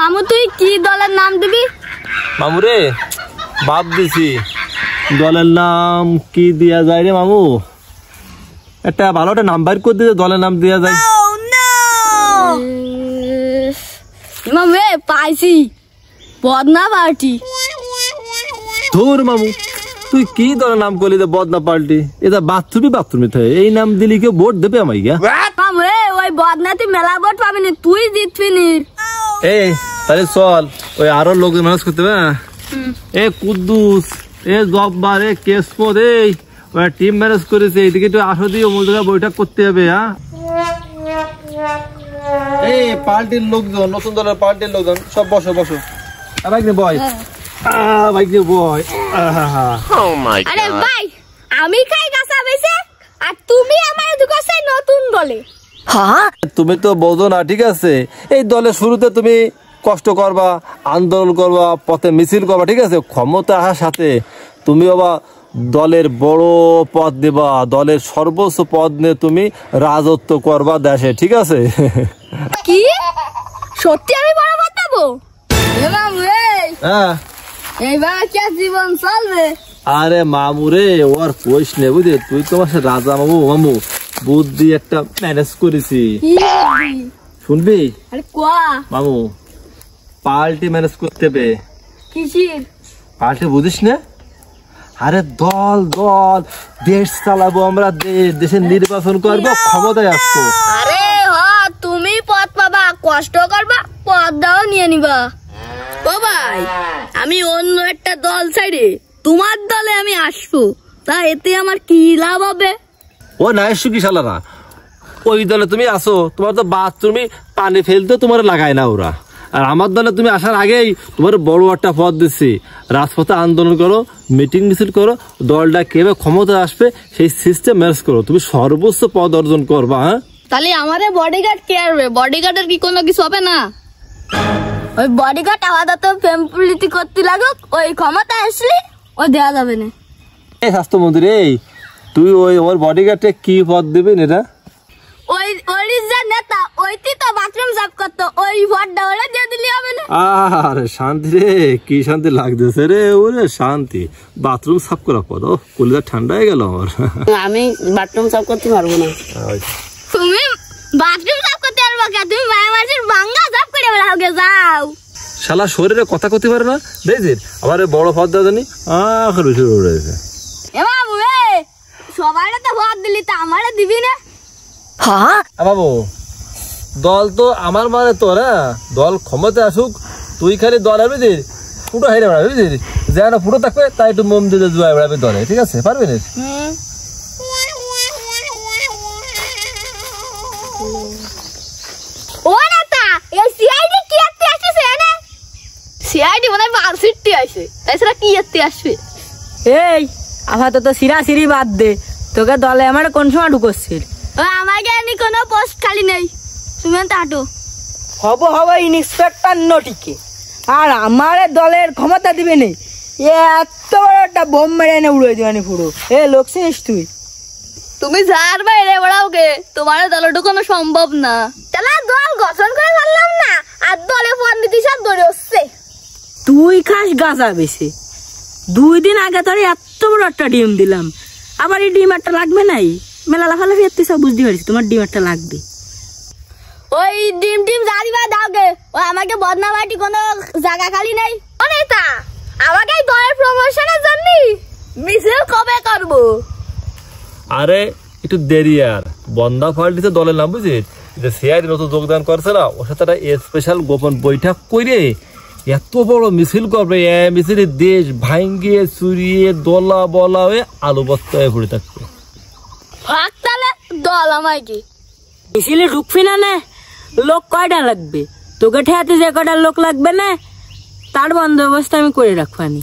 মামু তুই কি দলের নাম দিবি? মামু রে বাদ দিছি, দলের নাম কি দিয়া যায় রে মামু? একটা ভালো একটা নাম বাইর করে দিতে দলের নাম দিয়া যায়। মামু রে পাইছি, বদনা পার্টি। ধুর মামু, তুই কি দলের নাম করলি? বদনা পার্টি এটা বাথরুমে থাকে, এই নাম দিলি কেউ ভোট দেবে আমায়? মামু রে ওই বদনাতে মেলা ভোট পাবি না, তুই জিতবি নি। এই তাহলে চল ওই আরো লোক ম্যানেজ করতে হবে। এ কুদ্দুস, এ জব্বার, এ কেশপদ, এই ওই টিম ম্যানেজ করেছে, এইদিকে একটু আসো দিয়ে মূল বৈঠক করতে হবে। হ্যাঁ এই পার্টির লোকজন, নতুন দলের পার্টির লোকজন সব বসো বসো। বাইক নে বয়, বাইক নে বয়। আরে ভাই, আমি খাই গাছা বেছে আর তুমি আমার ঢুকাছে নতুন দলে। হ্যাঁ তুমি তো বোঝো না, ঠিক আছে? এই দলের শুরুতে তুমি কষ্ট করবা, আন্দোলন করবা, পথে মিছিল করবা, ঠিক আছে? ক্ষমতা আসার সাথে তুমি বাবা দলের বড় পদ দেবা, দলের সর্বোচ্চ পদ নিয়ে তুমি রাজত্ব করবা দেশে, ঠিক আছে? কি সত্যি আমি বড় পদ পাবো? হ্যাঁ এইবার কি জীবন চলবে? আরে মামু রে ওর কইস নে, বুঝলি? তুই তোমার রাজা মামু, মামু বুদ্ধি একটা ম্যানেজ করেছি, শুনবি? আরে কোয়া মামু, পার্টি ম্যানেজ করতে হবে। কিসির পার্টি বুঝিস না? আরে দল দল দেশ চালাবো আমরা, দেশের নির্বাচন করবো, ক্ষমতায় আসবো। আরে হ, তুমি পদ পাবা, কষ্ট করবা, পদটাও নিয়ে নিবা। ও ভাই, আমি অন্য একটা দল ছাড়ে তোমার দলে আমি আসবো, তা এতে আমার কি লাভ হবে? ও না এসু কি শালারা, ওই দলে তুমি আসো, তোমার তো বাথরুমে পানি ফেলতে তোমার লাগায় না ওরা। আর আমার দলে তুমি আসার আগেই তোমার বড় একটা পদ দিচ্ছি, রাজপথে আন্দোলন করো, মিটিং মিছিল করো, দলটা কেবে ক্ষমতা আসবে সেই সিস্টেম ম্যানেজ করো, তুমি সর্বোচ্চ পদ অর্জন করবা। হ্যাঁ তাহলে আমারে বডিগার্ড কে আসবে? বডিগার্ডের কি কোনো কিছু হবে না? ওই বডিগার্ড আলাদা তো ফ্যামিলিটি করতে লাগুক, ওই ক্ষমতা আসলে ও দেওয়া যাবে না। এই স্বাস্থ্যমন্ত্রী, এই তুই ওই ওর বডিগার্ডে কি পদ দিবেন? এটা ওই যে নেতা, ওইটি তো বাথরুম সাফ করতো, ওই ভোটটা ওরা দিয়ে দিলে হবে না? আরে শান্তি রে, কি শান্তি লাগতেছে রে, ওরে শান্তি। বাথরুম সাফ করা পদ, ও কলিজা ঠান্ডা হয়ে গেল আমার। আমি বাথরুম সাফ করতে পারবো না। তুমি বাথরুম সাফ করতে পারবো না? তুমি মায়ের মাসের বাঙ্গা সাফ করে বেড়াওগে, যাও। শালা শরীরে কথা করতে পারে না, দেখছিস? আবার বড় পদ দেওয়া জানি উড়েছে। এ বাবু, সবাই তো ভোট দিলি, তা আমারে দিবি না? হ্যাঁ বাবু, দল তো আমার মানে তোর, দল ক্ষমতা আসুক, তুই খালি দল হবে যে ফুটো হাইরে বেড়াবি, বুঝলি? যেন ফুটো থাকবে তাই একটু মোম দিয়ে জুয়াই বেড়াবি দলে, ঠিক আছে? পারবি না? ও নেতা, এই সিআইডি কি করতে আসছে? এনে সিআইডি মনে হয় মারসিটি আসে, এছাড়া কি করতে আসবে? এই আপাতত সিরাসিরি বাদ দে, তোকে দলে আমার কোন সময় ঢুকছিল? আমাকে এনি কোনো পোস্ট খালি নেই, তুমি হাঁটো। হব ইন্সপেক্টর নটিকে, আর আমার দলের ক্ষমতা দিবে নেই, এত বড় একটা বোম মেরে এনে উড়ে দিবানি পুরো। এ লোক চিনিস তুই? তুমি যার বাইরে বেড়াওগে, তোমার দলে ঢুকানো সম্ভব না। তাহলে দল গঠন করে পারলাম না, আর দলে পন্ডিতি সব ধরে হচ্ছে। তুই খাস গাছা বেশি, 2 দিন আগে তোর এত বড় একটা ডিম দিলাম, আবার এই ডিম একটা লাগবে নাই? মেলা লাফালাফি এত সব বুঝতে পারছি, তোমার ডিম একটা লাগবে। ওই ডিম জারিবা দাওগে, ও আমাকে বদনা বাটি কোনো জায়গা খালি নেই। ও নেতা, আমাকে দলের প্রমোশনের জন্য মিছিল কবে করবো? আরে একটু দেরি, আর বন্দা পাল্টিতে দলের নাম বুঝিস? যে সিআইডি নতুন যোগদান করছে না, ওর সাথে একটা স্পেশাল গোপন বৈঠক করে এত বড় মিছিল করবে, মিছিলে দেশ ভাঙ্গিয়ে চুরিয়ে দলা বলা হয়ে আলু বস্তা হয়ে পড়ে থাকবে। তাহলে দল আমায় কি মিছিলে ঢুকবি না? না লোক কয়টা লাগবে? তোকে ঠেয়াতে যে কয়টা লোক লাগবে না, তার বন্দোবস্ত আমি করে রাখবানি।